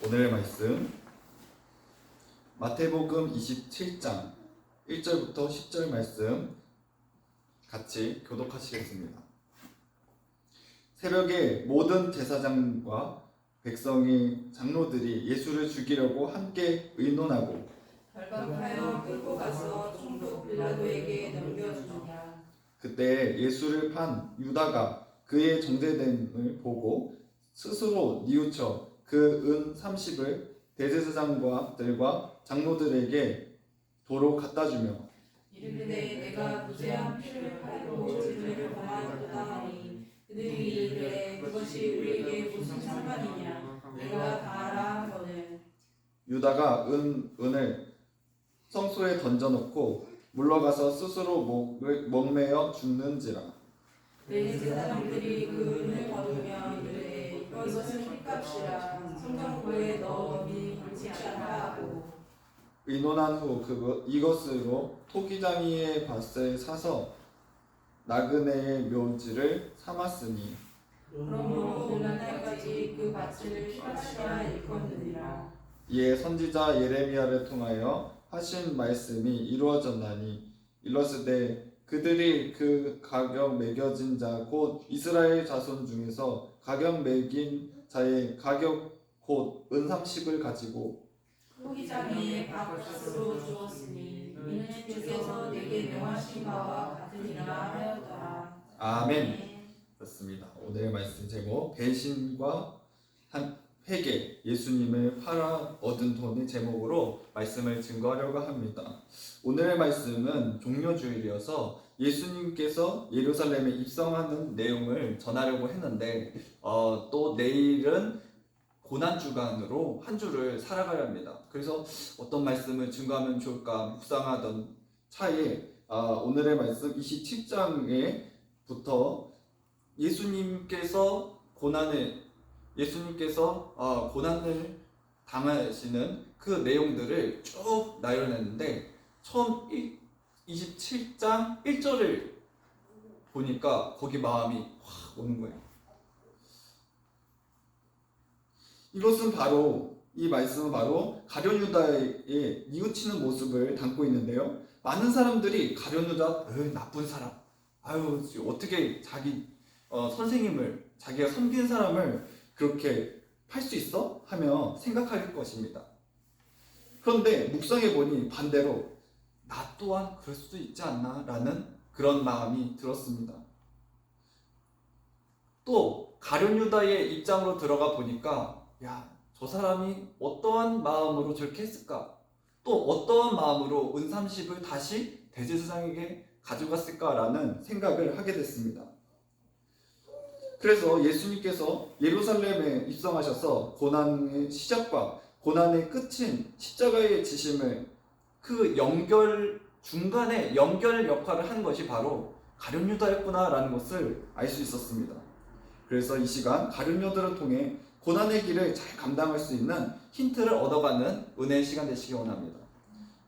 오늘의 말씀 마태복음 27장 1절부터 10절 말씀 같이 교독하시겠습니다. 새벽에 모든 제사장과 백성의 장로들이 예수를 죽이려고 함께 의논하고 결박하여 끌고 가서 총독 빌라도에게 넘겨주느냐. 그때 예수를 판 유다가 그의 정죄됨을 보고 스스로 뉘우쳐 그 은 30을 대제사장들과 장로들에게 도로 갖다 주며 이르되 내가 무죄한 피를 팔고 죄를 범하였다 하니 그들이 이르되 그것이 우리에게 무슨 상관이냐. 내가 다 알아 하거늘. 유다가 은을 성소에 던져놓고 물러가서 스스로 목매어 죽는지라. 대제사장들이 그 은을 거두며 이르되 이것은 핏값이라 성전고에 넣으니 옳지 않다 하고 의논한 후 이것으로 토기장이의 밭을 사서 나그네의 묘지를 삼았으니 그러므로 오늘날까지 그 밭을 핏값이라 일컫느니라. 이에 선지자 예레미야를 통하여 하신 말씀이 이루어졌나니 이르시되 그들이 그 가격 매겨진 자 곧 이스라엘 자손 중에서 가격 매긴 자의 가격 곧 은 30을 가지고 토기장이의 밭값으로 주었으니 이는 주께서 내게 명하신 바와 같으니라 하였더라. 아멘. 그렇습니다. 오늘의 말씀 제목 배신과 회개, 예수님을 팔아 얻은 돈의 제목으로 말씀을 증거하려고 합니다. 오늘의 말씀은 종료주일이어서 예수님께서 예루살렘에 입성하는 내용을 전하려고 했는데 또 내일은 고난주간으로 한 주를 살아가려 합니다. 그래서 어떤 말씀을 증거하면 좋을까 묵상하던 차에 오늘의 말씀 27장에부터 예수님께서 고난을 당하시는 그 내용들을 쭉 나열했는데 처음 27장 1절을 보니까 거기 마음이 확 오는 거예요. 이 말씀은 바로 가룟 유다의 뉘우치는 모습을 담고 있는데요. 많은 사람들이 가룟 유다 나쁜 사람, 어떻게 자기 선생님을 자기가 섬긴 사람을 그렇게 팔 수 있어? 하며 생각할 것입니다. 그런데 묵상해 보니 반대로 나 또한 그럴 수도 있지 않나? 라는 그런 마음이 들었습니다. 또 가룟 유다의 입장으로 들어가 보니까 저 사람이 어떠한 마음으로 저렇게 했을까? 또 어떠한 마음으로 은 30을 다시 대제사장에게 가져갔을까라는 생각을 하게 됐습니다. 그래서 예수님께서 예루살렘에 입성하셔서 고난의 시작과 고난의 끝인 십자가의 지심을 중간에 연결 역할을 한 것이 바로 가룟 유다였구나라는 것을 알 수 있었습니다. 그래서 이 시간 가룟 유다를 통해 고난의 길을 잘 감당할 수 있는 힌트를 얻어가는 은혜의 시간 되시기 원합니다.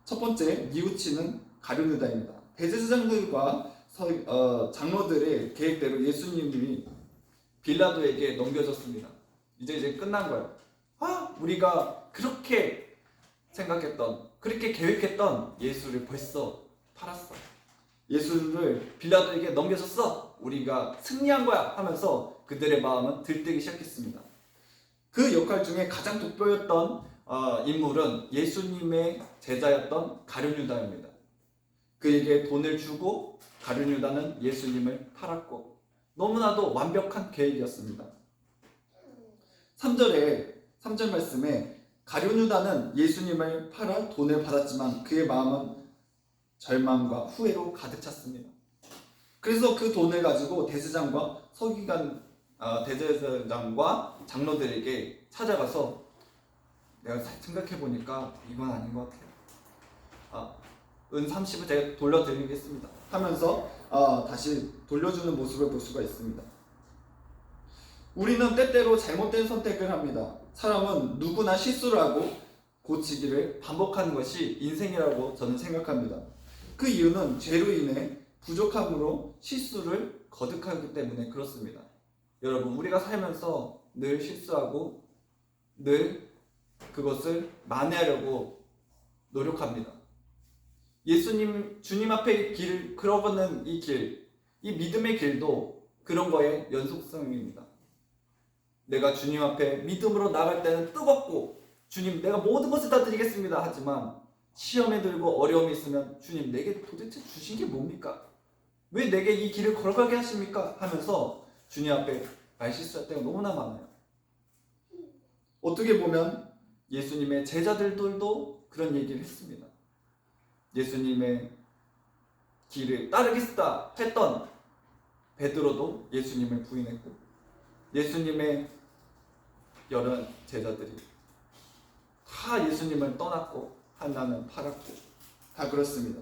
첫 번째, 뉘우치는 가룟 유다입니다. 대제사장들과 장로들의 계획대로 예수님이 빌라도에게 넘겨졌습니다. 이제 끝난 거예요. 우리가 그렇게 생각했던, 그렇게 계획했던 예수를 벌써 팔았어. 예수를 빌라도에게 넘겨줬어. 우리가 승리한 거야 하면서 그들의 마음은 들뜨기 시작했습니다. 그 역할 중에 가장 돋보였던 인물은 예수님의 제자였던 가룟 유다입니다. 그에게 돈을 주고 가룟 유다는 예수님을 팔았고 너무나도 완벽한 계획이었습니다. 3절 말씀에 가룟 유다는 예수님을 팔아 돈을 받았지만 그의 마음은 절망과 후회로 가득 찼습니다. 그래서 그 돈을 가지고 대제사장과 장로들에게 찾아가서 내가 생각해 보니까 이건 아닌 것 같아요. 은 30을 제가 돌려드리겠습니다 하면서 다시 돌려주는 모습을 볼 수가 있습니다. 우리는 때때로 잘못된 선택을 합니다. 사람은 누구나 실수를 하고 고치기를 반복하는 것이 인생이라고 저는 생각합니다. 그 이유는 죄로 인해 부족함으로 실수를 거듭하기 때문에 그렇습니다. 여러분, 우리가 살면서 늘 실수하고 늘 그것을 만회하려고 노력합니다. 주님 앞에 길, 걸어가는 이 길, 이 믿음의 길도 그런 거의 연속성입니다. 내가 주님 앞에 믿음으로 나갈 때는 뜨겁고, 주님, 내가 모든 것을 다 드리겠습니다. 하지만 시험에 들고 어려움이 있으면, 주님, 내게 도대체 주신 게 뭡니까? 왜 내게 이 길을 걸어가게 하십니까? 하면서 주님 앞에 말실수할 때가 너무나 많아요. 어떻게 보면 예수님의 제자들도 그런 얘기를 했습니다. 예수님의 길을 따르겠다 했던 베드로도 예수님을 부인했고, 예수님의 여러 제자들이 다 예수님을 떠났고, 하나는 팔았고, 다 그렇습니다.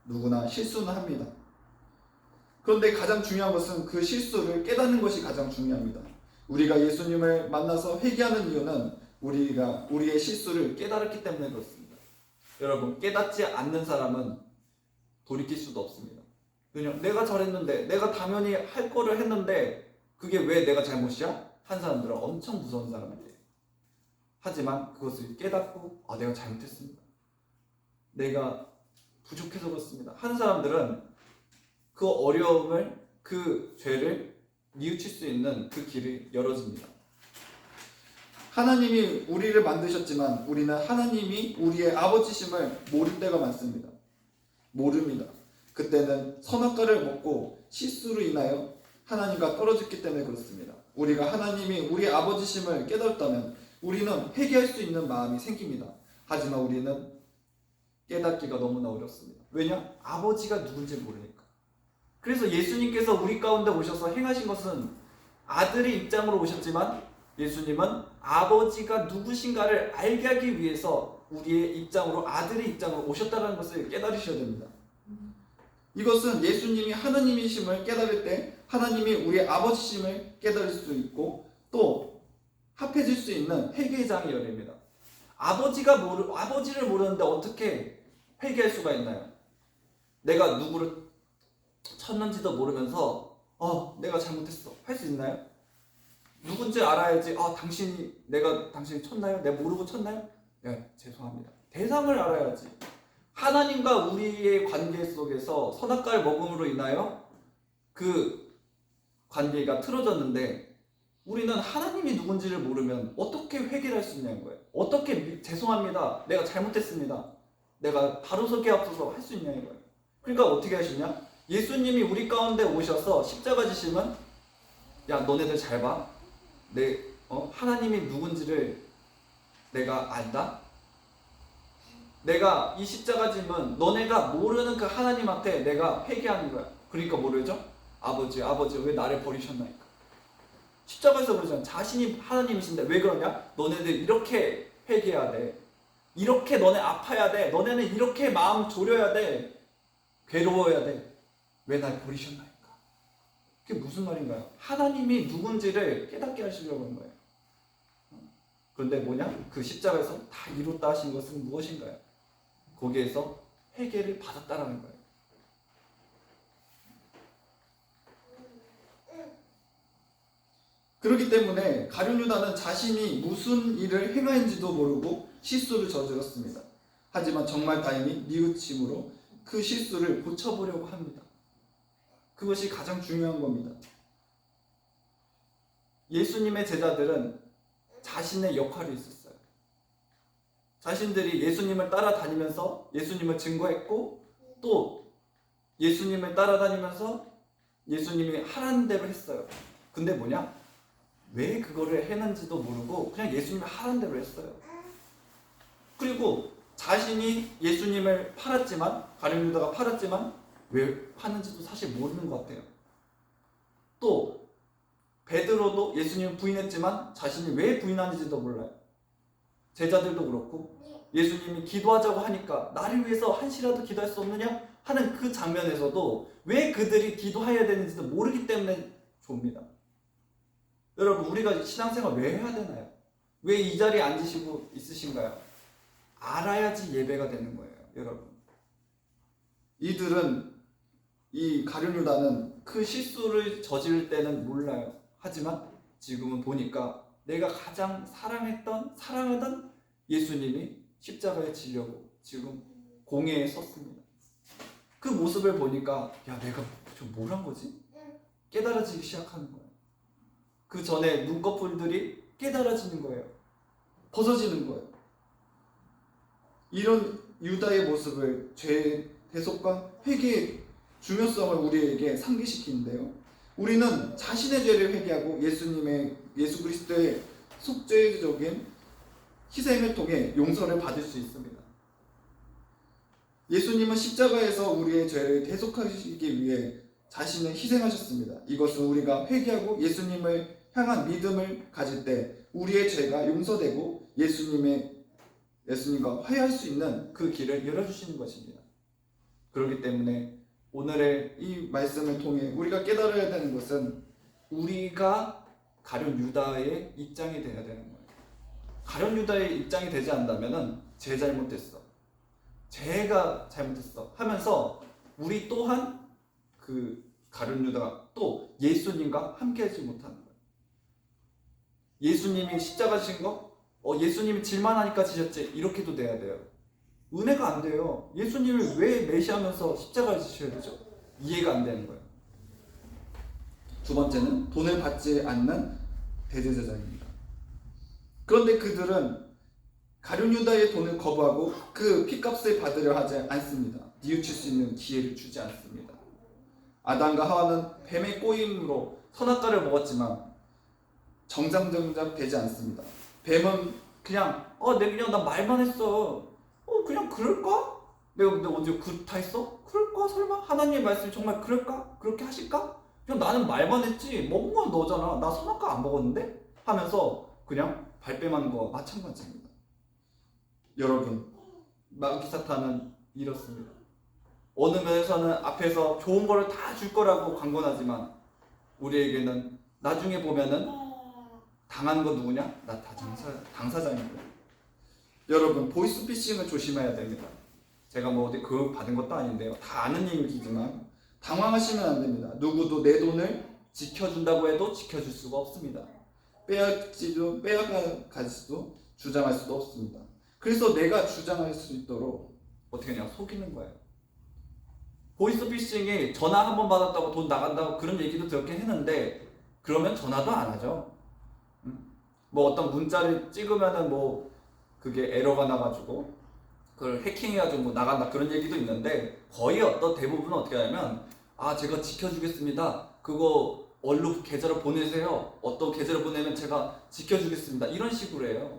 누구나 실수는 합니다. 그런데 가장 중요한 것은 그 실수를 깨닫는 것이 가장 중요합니다. 우리가 예수님을 만나서 회개하는 이유는 우리가 우리의 실수를 깨달았기 때문에 그렇습니다. 여러분, 깨닫지 않는 사람은 돌이킬 수도 없습니다. 왜냐면 내가 잘했는데, 내가 당연히 할 거를 했는데 그게 왜 내가 잘못이야? 한 사람들은 엄청 무서운 사람이에요. 하지만 그것을 깨닫고, 내가 잘못했습니다, 내가 부족해서 그렇습니다, 한 사람들은 그 어려움을, 그 죄를 뉘우칠 수 있는 그 길이 열어집니다. 하나님이 우리를 만드셨지만 우리는 하나님이 우리의 아버지심을 모를 때가 많습니다. 모릅니다. 그때는 선악과를 먹고 실수로 인하여 하나님과 떨어졌기 때문에 그렇습니다. 우리가 하나님이 우리 아버지심을 깨달았다면 우리는 회개할 수 있는 마음이 생깁니다. 하지만 우리는 깨닫기가 너무나 어렵습니다. 왜냐? 아버지가 누군지 모르니까. 그래서 예수님께서 우리 가운데 오셔서 행하신 것은 아들의 입장으로 오셨지만, 예수님은 아버지가 누구신가를 알게 하기 위해서 우리의 입장으로, 아들의 입장으로 오셨다는 것을 깨달으셔야 됩니다. 이것은 예수님이 하나님이심을 깨달을 때 하나님이 우리의 아버지심을 깨달을 수 있고, 또 합해질 수 있는 회개의 장이 열립니다. 아버지를 모르는데 어떻게 회개할 수가 있나요? 내가 누구를 쳤는지도 모르면서 내가 잘못했어 할 수 있나요? 누군지 알아야지. 당신이 쳤나요? 내가 모르고 쳤나요? 네, 죄송합니다. 대상을 알아야지. 하나님과 우리의 관계 속에서 선악과를 먹음으로 인하여 그 관계가 틀어졌는데, 우리는 하나님이 누군지를 모르면 어떻게 회개를 할 수 있냐는 거예요. 어떻게 죄송합니다, 내가 잘못했습니다, 내가 바로 서게 앞서서 할 수 있냐는 거예요. 그러니까 어떻게 하시냐? 예수님이 우리 가운데 오셔서 십자가 지시면, 야, 너네들 잘 봐. 하나님이 누군지를 내가 안다? 내가 이 십자가 짐은 너네가 모르는 그 하나님한테 내가 회개하는 거야. 그러니까 모르죠? 아버지 왜 나를 버리셨나이까? 십자가에서 그러잖아. 자신이 하나님이신데 왜 그러냐? 너네들 이렇게 회개해야 돼. 이렇게 너네 아파야 돼. 너네는 이렇게 마음 졸여야 돼. 괴로워야 돼. 왜 날 버리셨나이까? 그게 무슨 말인가요? 하나님이 누군지를 깨닫게 하시려고 하는 거예요. 그런데 뭐냐? 그 십자가에서 다 이뤘다 하신 것은 무엇인가요? 거기에서 회개를 받았다라는 거예요. 그렇기 때문에 가룟 유다는 자신이 무슨 일을 행하인지도 모르고 실수를 저질렀습니다. 하지만 정말 다행히 뉘우침으로 그 실수를 고쳐보려고 합니다. 그것이 가장 중요한 겁니다. 예수님의 제자들은 자신의 역할이 있었어요. 자신들이 예수님을 따라다니면서 예수님을 증거했고, 또 예수님을 따라다니면서 예수님이 하라는 대로 했어요. 근데 뭐냐? 왜 그거를 했는지도 모르고 그냥 예수님이 하라는 대로 했어요. 그리고 자신이 예수님을 팔았지만, 가룟 유다가 팔았지만 왜 파는지도 사실 모르는 것 같아요. 또 베드로도 예수님을 부인했지만 자신이 왜 부인하는지도 몰라요. 제자들도 그렇고, 예수님이 기도하자고 하니까 나를 위해서 한시라도 기도할 수 없느냐 하는 그 장면에서도 왜 그들이 기도해야 되는지도 모르기 때문에 좁니다. 여러분, 우리가 신앙생활 왜 해야 되나요? 왜 이 자리에 앉으시고 있으신가요? 알아야지 예배가 되는 거예요, 여러분. 이 가룟 유다는 그 실수를 저지를 때는 몰라요. 하지만 지금은 보니까 내가 가장 사랑하던 예수님이 십자가에 지려고 지금 공회에 섰습니다. 그 모습을 보니까 야, 내가 좀 뭘 한 거지? 깨달아지기 시작하는 거예요. 그 전에 눈꺼풀들이 깨달아지는 거예요. 벗어지는 거예요. 이런 유다의 모습을 죄의 대속과 회개의 중요성을 우리에게 상기시키는데요. 우리는 자신의 죄를 회개하고 예수 그리스도의 속죄적인 희생을 통해 용서를 받을 수 있습니다. 예수님은 십자가에서 우리의 죄를 대속하시기 위해 자신을 희생하셨습니다. 이것은 우리가 회개하고 예수님을 향한 믿음을 가질 때 우리의 죄가 용서되고 예수님과 화해할 수 있는 그 길을 열어주시는 것입니다. 그렇기 때문에 오늘의 이 말씀을 통해 우리가 깨달아야 되는 것은 우리가 가룟 유다의 입장이 되어야 되는 거예요. 가룟 유다의 입장이 되지 않는다면 쟤 잘못됐어, 쟤가 잘못했어 하면서 우리 또한 그 가룟 유다가 또 예수님과 함께하지 못하는 거예요. 예수님이 십자가 지신 거 예수님이 질만하니까 지셨지 이렇게도 돼야 돼요. 은혜가 안 돼요. 예수님을 왜 메시하면서 십자가를 지셔야 되죠? 이해가 안 되는 거예요. 두 번째는 돈을 받지 않는 대제사장입니다. 그런데 그들은 가룟 유다의 돈을 거부하고 그 핏값을 받으려 하지 않습니다. 뉘우칠 수 있는 기회를 주지 않습니다. 아담과 하와는 뱀의 꼬임으로 선악과를 먹었지만 정상정작 되지 않습니다. 뱀은 그냥 나 말만 했어. 그냥 그럴까? 내가 근데 언제 다 했어? 그럴까? 설마? 하나님의 말씀이 정말 그럴까? 그렇게 하실까? 그냥 나는 말만 했지 먹은 건 너잖아. 나 선악과 안 먹었는데? 하면서 그냥 발뺌하는 거와 마찬가지입니다. 여러분, 마귀 사탄은 이렇습니다. 어느 면에서는 앞에서 좋은 거를 다 줄 거라고 광고하지만 우리에게는 나중에 보면은 당한 거 누구냐? 나 다 당사자입니다. 여러분, 보이스피싱을 조심해야 됩니다. 제가 뭐 어디 교육 받은 것도 아닌데요. 다 아는 얘기지만 당황하시면 안 됩니다. 누구도 내 돈을 지켜준다고 해도 지켜줄 수가 없습니다. 빼앗가지도 주장할 수도 없습니다. 그래서 내가 주장할 수 있도록 어떻게 그냥 속이는 거예요. 보이스피싱이 전화 한 번 받았다고 돈 나간다고 그런 얘기도 들었긴 했는데 그러면 전화도 안 하죠. 뭐 어떤 문자를 찍으면은 뭐 그게 에러가 나가지고 그걸 해킹해가지고 뭐 나간다 그런 얘기도 있는데 거의 대부분은 어떻게 하냐면 제가 지켜주겠습니다. 그거 얼로 계좌로 보내세요. 어떤 계좌로 보내면 제가 지켜주겠습니다. 이런 식으로 해요.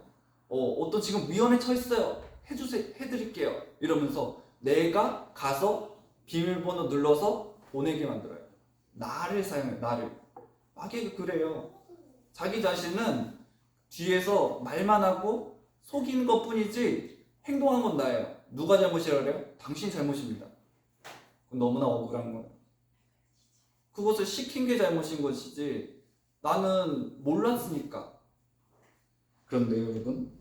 어떤 지금 위험에 처했어요. 해드릴게요. 이러면서 내가 가서 비밀번호 눌러서 보내게 만들어요. 나를 사용해요. 나를. 마귀가 그래요. 자기 자신은 뒤에서 말만 하고 속이는 것 뿐이지 행동한 건 나예요. 누가 잘못이라 그래요? 당신이 잘못입니다. 너무나 억울한 거예요. 그것을 시킨 게 잘못인 것이지 나는 몰랐으니까. 그런데 여러분,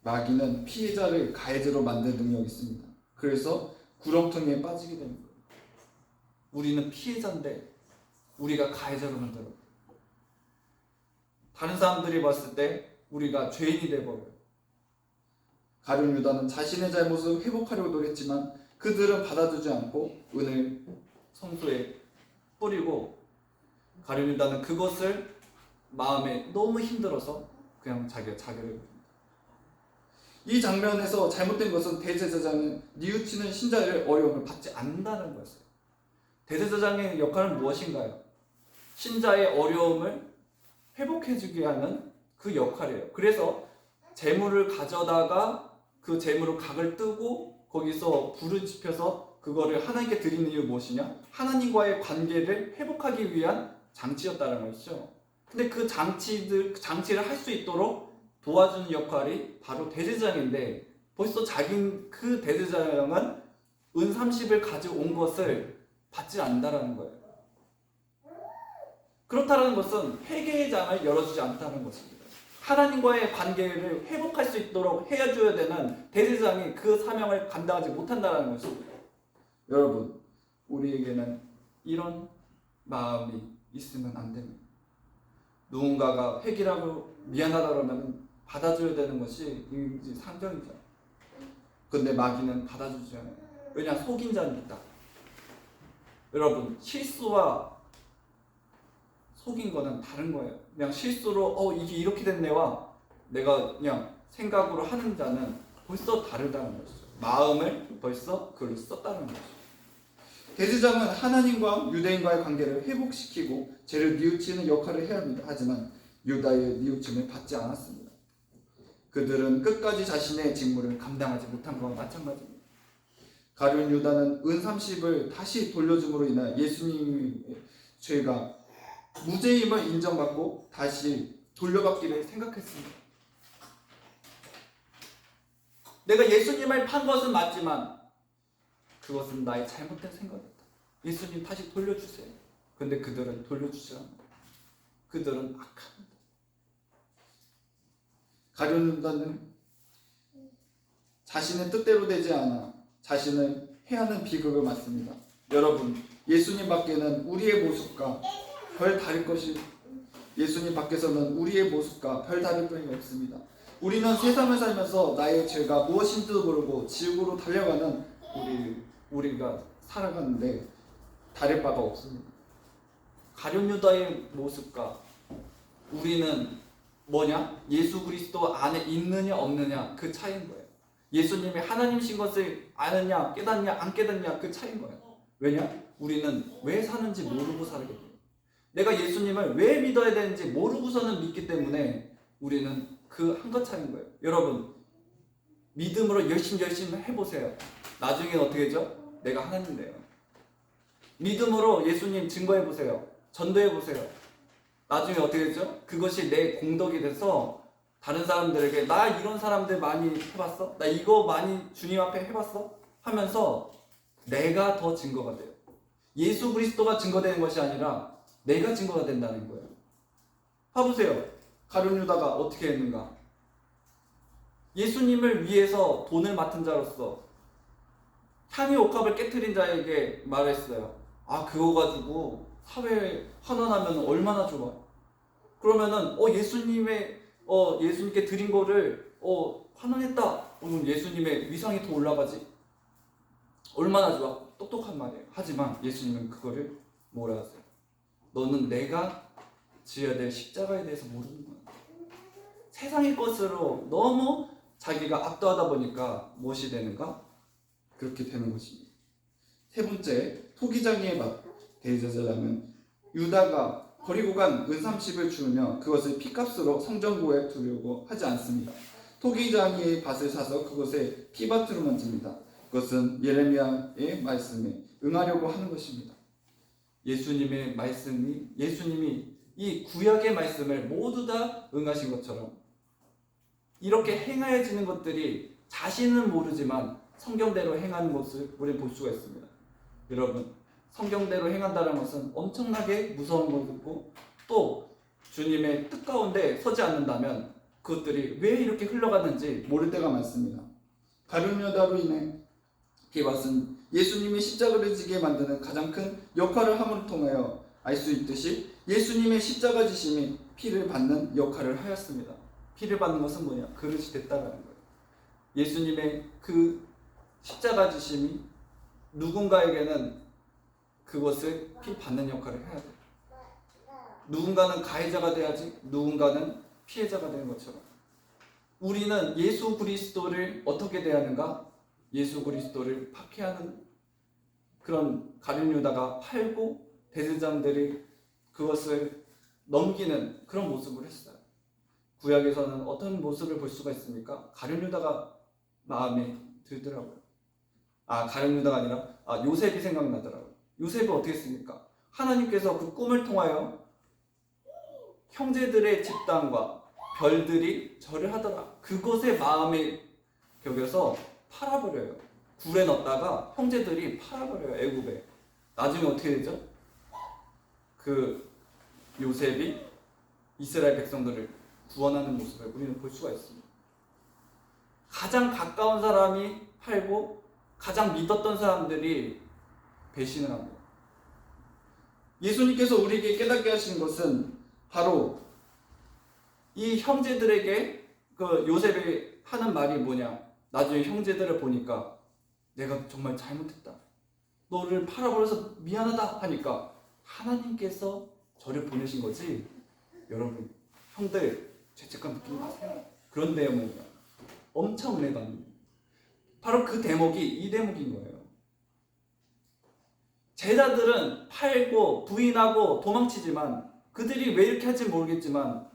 마귀는 피해자를 가해자로 만드는 능력이 있습니다. 그래서 구렁텅이에 빠지게 되는 거예요. 우리는 피해자인데 우리가 가해자로 만들어요. 다른 사람들이 봤을 때 우리가 죄인이 돼버려요. 가룟 유다는 자신의 잘못을 회복하려고 노력했지만 그들은 받아주지 않고 은을 성소에 뿌리고 가룟 유다는 그것을 마음에 너무 힘들어서 그냥 자기를 부릅니다. 이 장면에서 잘못된 것은 대제사장은 뉘우치는 신자의 어려움을 받지 않는다는 것이에요. 대제사장의 역할은 무엇인가요? 신자의 어려움을 회복해주게 하는 그 역할이에요. 그래서 재물을 가져다가 그 재물을 각을 뜨고 거기서 불을 지펴서 그거를 하나님께 드리는 이유 무엇이냐? 하나님과의 관계를 회복하기 위한 장치였다는 것이죠. 근데 그 장치를 할 수 있도록 도와주는 역할이 바로 대제사장인데 벌써 그 대제사장은 은 30을 가져온 것을 받지 않는다는 거예요. 그렇다는 것은 회개의 장을 열어주지 않다는 것입니다. 하나님과의 관계를 회복할 수 있도록 해줘야 되는 대제사장이 그 사명을 감당하지 못한다는 것입니다. 여러분, 우리에게는 이런 마음이 있으면 안 됩니다. 누군가가 회개라고 미안하다 그러면 받아줘야 되는 것이 이제 상정이죠. 근데 마귀는 받아주지 않아요. 왜냐? 속인 자니까. 여러분, 실수와 속인 거는 다른 거예요. 그냥 실수로 이게 이렇게 됐네와 내가 그냥 생각으로 하는 자는 벌써 다르다는 것이죠. 마음을 벌써 글로 썼다는 것이죠. 대제장은 하나님과 유대인과의 관계를 회복시키고 죄를 뉘우치는 역할을 해야 합니다. 하지만 유다의 뉘우침을 받지 않았습니다. 그들은 끝까지 자신의 직무를 감당하지 못한 것과 마찬가지입니다. 가룟 유다는 은 30을 다시 돌려줌으로 인해 예수님의 죄가 무죄임을 인정받고 다시 돌려받기를 생각했습니다. 내가 예수님을 판 것은 맞지만 그것은 나의 잘못된 생각이었다. 예수님 다시 돌려주세요. 근데 그들은 돌려주지 않는다. 그들은 악합니다. 가룟 유다는 자신의 뜻대로 되지 않아 자신을 해하는 비극을 맞습니다. 여러분, 예수님 밖에는 우리의 모습과 별 다를 것이 예수님 밖에서는 우리의 모습과 별 다를 것이 없습니다. 우리는 세상을 살면서 나의 죄가 무엇인지도 모르고 지옥으로 달려가는 우리가 살아가는데 다를 바가 없습니다. 가룟 유다의 모습과 우리는 뭐냐? 예수 그리스도 안에 있느냐 없느냐 그 차이인 거예요. 예수님이 하나님이신 것을 아느냐 깨닫냐 안 깨닫냐 그 차이인 거예요. 왜냐? 우리는 왜 사는지 모르고 살게 돼요. 내가 예수님을 왜 믿어야 되는지 모르고서는 믿기 때문에 우리는 그 한 것 차이인 거예요. 여러분, 믿음으로 열심히 해보세요. 나중엔 어떻게 되죠? 내가 하나님 돼요. 믿음으로 예수님 증거해보세요. 전도해보세요. 나중에 어떻게 되죠? 그것이 내 공덕이 돼서 다른 사람들에게 나 이런 사람들 많이 해봤어? 나 이거 많이 주님 앞에 해봤어? 하면서 내가 더 증거가 돼요. 예수 그리스도가 증거되는 것이 아니라 내가 증거가 된다는 거예요. 봐보세요. 가룟 유다가 어떻게 했는가? 예수님을 위해서 돈을 맡은 자로서 향유 옥합을 깨트린 자에게 말했어요. 그거 가지고 사회에 환원하면 얼마나 좋아. 그러면은 예수님께 드린 거를 환원했다. 그럼 예수님의 위상이 더 올라가지. 얼마나 좋아. 똑똑한 말이에요. 하지만 예수님은 그거를 뭐라 하세요? 너는 내가 지어야 될 십자가에 대해서 모르는 거야. 세상의 것으로 너무 자기가 압도하다 보니까 무엇이 되는가? 그렇게 되는 것입니다. 세 번째, 토기장이의 밥. 대제사장은 유다가 버리고 간 은 30을 주며 그것을 피값으로 성전고에 두려고 하지 않습니다. 토기장이의 밭을 사서 그것에 피밭으로 만집니다. 그것은 예레미야의 말씀에 응하려고 하는 것입니다. 예수님이 이 구약의 말씀을 모두 다 응하신 것처럼 이렇게 행하여지는 것들이 자신은 모르지만 성경대로 행하는 것을 우리는 볼 수가 있습니다. 여러분, 성경대로 행한다는 것은 엄청나게 무서운 것이고 또 주님의 뜻 가운데 서지 않는다면 그것들이 왜 이렇게 흘러가는지 모를 때가 많습니다. 가룟 유다로 인해 비밧은 예수님이 십자가를 지게 만드는 가장 큰 역할을 함을 통하여 알 수 있듯이 예수님의 십자가 지심이 피를 받는 역할을 하였습니다. 피를 받는 것은 뭐냐? 그릇이 됐다라는 거예요. 예수님의 그 십자가 지심이 누군가에게는 그것을 피 받는 역할을 해야 돼요. 누군가는 가해자가 돼야지 누군가는 피해자가 되는 것처럼 우리는 예수 그리스도를 어떻게 대하는가? 예수 그리스도를 박해하는 그런 가룟 유다가 팔고 대제사장들이 그것을 넘기는 그런 모습을 했어요. 구약에서는 어떤 모습을 볼 수가 있습니까? 가룟 유다가 마음에 들더라고요. 가룟 유다가 아니라 요셉이 생각나더라고요. 요셉이 어떻게 했습니까? 하나님께서 그 꿈을 통하여 형제들의 집단과 별들이 절을 하더라. 그것에 마음에 격여서 팔아버려요. 굴에 넣었다가 형제들이 팔아버려요. 애굽에. 나중에 어떻게 되죠? 그 요셉이 이스라엘 백성들을 구원하는 모습을 우리는 볼 수가 있습니다. 가장 가까운 사람이 팔고 가장 믿었던 사람들이 배신을 합니다. 예수님께서 우리에게 깨닫게 하시는 것은 바로 이 형제들에게 그 요셉이 하는 말이 뭐냐? 나중에 형제들을 보니까 내가 정말 잘못했다. 너를 팔아버려서 미안하다 하니까 하나님께서 저를 보내신 거지. 여러분, 형들 죄책감 느끼지 마세요. 그런 내용입니다. 엄청 은혜가 됩니다. 바로 그 대목이 이 대목인 거예요. 제자들은 팔고 부인하고 도망치지만 그들이 왜 이렇게 할지 모르겠지만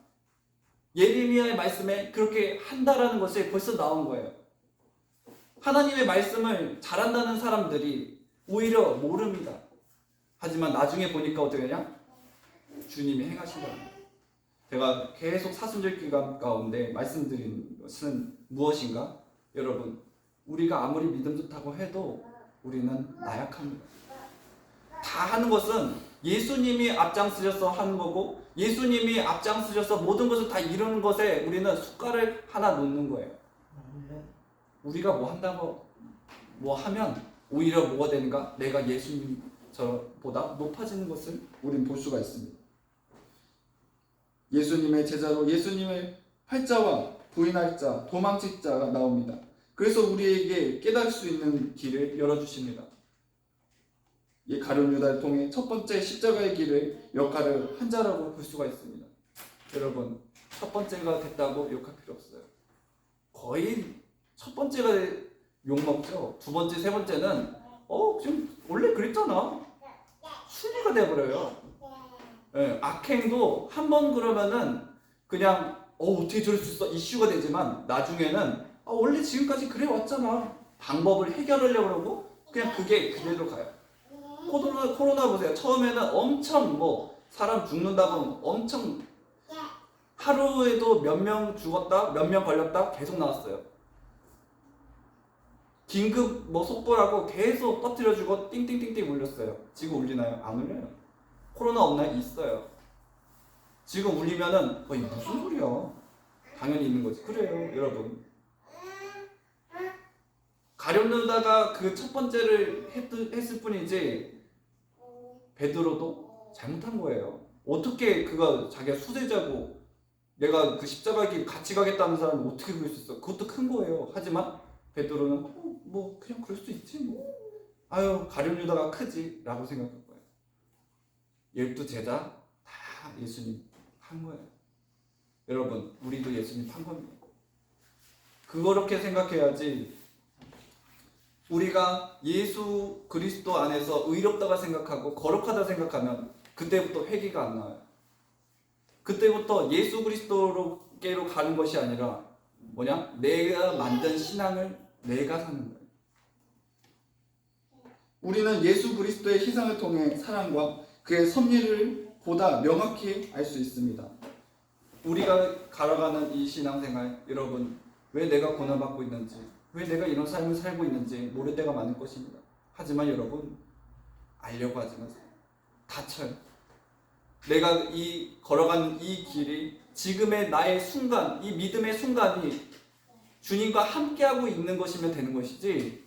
예레미야의 말씀에 그렇게 한다라는 것이 벌써 나온 거예요. 하나님의 말씀을 잘한다는 사람들이 오히려 모릅니다. 하지만 나중에 보니까 어떻게 하냐? 주님이 행하신다. 제가 계속 사순절 기간 가운데 말씀드린 것은 무엇인가? 여러분, 우리가 아무리 믿음 좋다고 해도 우리는 나약합니다. 다 하는 것은 예수님이 앞장서셔서 하는 거고 예수님이 앞장서셔서 모든 것을 다 이루는 것에 우리는 숟가락을 하나 놓는 거예요. 우리가 뭐 한다고 뭐 하면 오히려 뭐가 되는가? 내가 예수님보다 높아지는 것을 우리는 볼 수가 있습니다. 예수님의 제자로 예수님의 팔자와 부인할 자, 도망칠 자가 나옵니다. 그래서 우리에게 깨달을 수 있는 길을 열어주십니다. 이 가룟 유다를 통해 첫 번째 십자가의 길을 역할을 한 자라고 볼 수가 있습니다. 여러분, 첫 번째가 됐다고 욕할 필요 없어요. 거의 첫 번째가 욕먹죠. 두 번째, 세 번째는 지금 원래 그랬잖아. 순리가 돼버려요. 예, 악행도 한 번 그러면은 그냥 어떻게 저럴 수 있어 이슈가 되지만 나중에는 원래 지금까지 그래 왔잖아. 방법을 해결하려고 그러고 그냥 그게 그대로 가요. 코로나 보세요. 처음에는 엄청 사람 죽는다고 엄청 하루에도 몇 명 죽었다, 몇 명 걸렸다 계속 나왔어요. 긴급 속보라고 계속 터뜨려주고 띵띵띵띵 울렸어요. 지금 울리나요? 안 울려요. 코로나 없나요? 있어요. 지금 울리면은 무슨 소리야? 당연히 있는 거지. 그래요, 여러분. 가룟유다가 그 첫 번째를 했을 뿐이지 베드로도 잘못한 거예요. 어떻게 그가 자기가 수제자고 내가 그 십자가 길 같이 가겠다는 사람을 어떻게 그럴 수 있어? 그것도 큰 거예요. 하지만 베드로는 그냥 그럴 수 있지 가룟유다가 크지 라고 생각할 거예요. 12 제자 다 예수님 한 거예요. 여러분, 우리도 예수님 한 겁니다. 그렇게 생각해야지. 우리가 예수 그리스도 안에서 의롭다고 생각하고 거룩하다 생각하면 그때부터 회개가 안 나와요. 그때부터 예수 그리스도께로 가는 것이 아니라 내가 만든 신앙을 내가 사는 거예요. 우리는 예수 그리스도의 희생을 통해 사랑과 그의 섭리를 보다 명확히 알 수 있습니다. 우리가 걸어가는 이 신앙생활, 여러분, 왜 내가 고난받고 있는지, 왜 내가 이런 삶을 살고 있는지 모를 때가 많을 것입니다. 하지만 여러분, 알려고 하지 마세요. 다쳐요. 내가 걸어가는 이 길이 지금의 나의 순간, 이 믿음의 순간이 주님과 함께하고 있는 것이면 되는 것이지,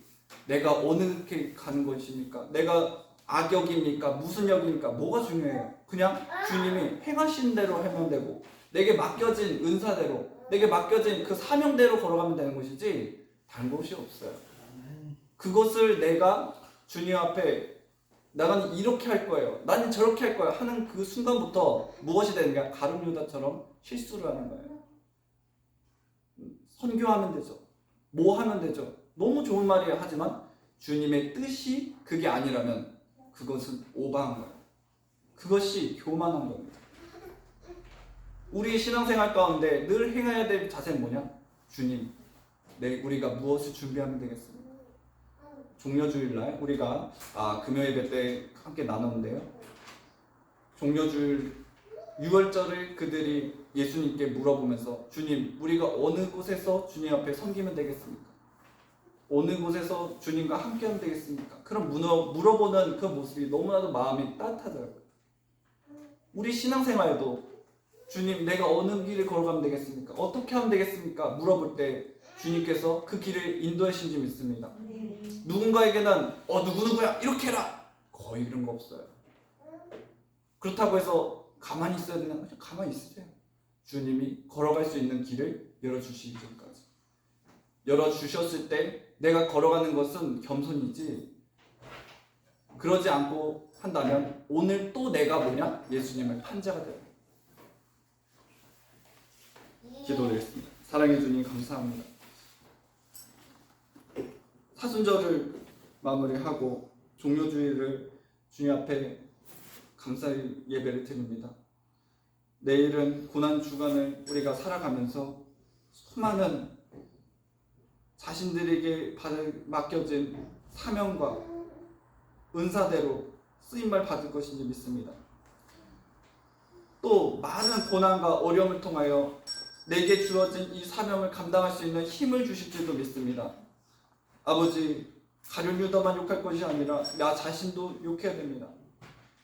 내가 어느 길 가는 것입니까? 내가 악역입니까? 무슨 역입니까? 뭐가 중요해요? 그냥 주님이 행하신 대로 하면 되고 내게 맡겨진 은사대로, 내게 맡겨진 그 사명대로 걸어가면 되는 것이지 다른 것이 없어요. 그것을 내가 주님 앞에 나는 이렇게 할 거예요, 나는 저렇게 할 거야 하는 그 순간부터 무엇이 되는가? 가룟유다처럼 실수를 하는 거예요. 선교하면 되죠, 뭐 하면 되죠, 너무 좋은 말이에요. 하지만 주님의 뜻이 그게 아니라면 그것은 오버한 거예요. 그것이 교만한 겁니다. 우리의 신앙생활 가운데 늘 행해야 될 자세는 뭐냐? 주님, 우리가 무엇을 준비하면 되겠습니까? 종려주일날 우리가 금요 예배 때 함께 나눴는데요. 종려주일 6월절을 그들이 예수님께 물어보면서 주님, 우리가 어느 곳에서 주님 앞에 섬기면 되겠습니까? 어느 곳에서 주님과 함께하면 되겠습니까? 그런 물어보는 그 모습이 너무나도 마음이 따뜻하더라고요. 우리 신앙생활도 주님, 내가 어느 길을 걸어가면 되겠습니까? 어떻게 하면 되겠습니까? 물어볼 때 주님께서 그 길을 인도하신 줄 믿습니다. 누군가에게는 누구누구야 이렇게 해라, 거의 그런 거 없어요. 그렇다고 해서 가만히 있어야 되나? 가만히 있으세요. 주님이 걸어갈 수 있는 길을 열어주시기 전까지. 열어주셨을 때 내가 걸어가는 것은 겸손이지, 그러지 않고 한다면 오늘 또 내가 뭐냐? 예수님의 판자가 되어. 기도드리겠습니다. 사랑해 주님 감사합니다. 사순절을 마무리하고 종료주일을 주님 앞에 감사의 예배를 드립니다. 내일은 고난주간을 우리가 살아가면서 수많은 자신들에게 맡겨진 사명과 은사대로 쓰임을 받을 것인지 믿습니다. 또 많은 고난과 어려움을 통하여 내게 주어진 이 사명을 감당할 수 있는 힘을 주실 줄도 믿습니다. 아버지, 가룟 유다만 욕할 것이 아니라 나 자신도 욕해야 됩니다.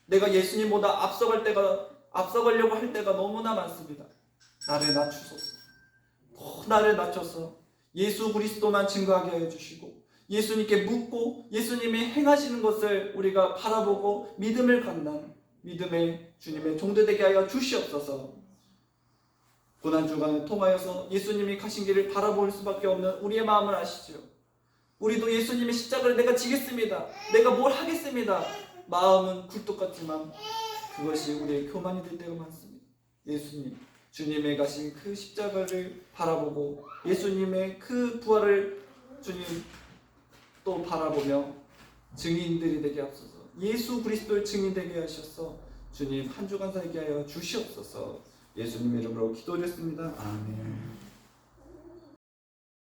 내가 예수님보다 앞서가려고 할 때가 너무나 많습니다. 나를 낮추소서. 더 나를 낮춰서 예수 그리스도만 증거하게 해주시고 예수님께 묻고 예수님이 행하시는 것을 우리가 바라보고 믿음을 갖는 믿음의 주님의 종들 되게 하여 주시옵소서. 고난주간을 통하여서 예수님이 가신 길을 바라볼 수밖에 없는 우리의 마음을 아시죠. 우리도 예수님의 십자가를 내가 지겠습니다, 내가 뭘 하겠습니다, 마음은 굴뚝 같지만 그것이 우리의 교만이 될 때가 많습니다. 예수님, 주님의 가신 그 십자가를 바라보고 예수님의 그 부활을 주님 또 바라보며 증인들이 되게 하옵소서. 예수 그리스도의 증인 되게 하셔서 주님 한 주간 살게 하여 주시옵소서. 예수님의 이름으로 기도드렸습니다. 아멘.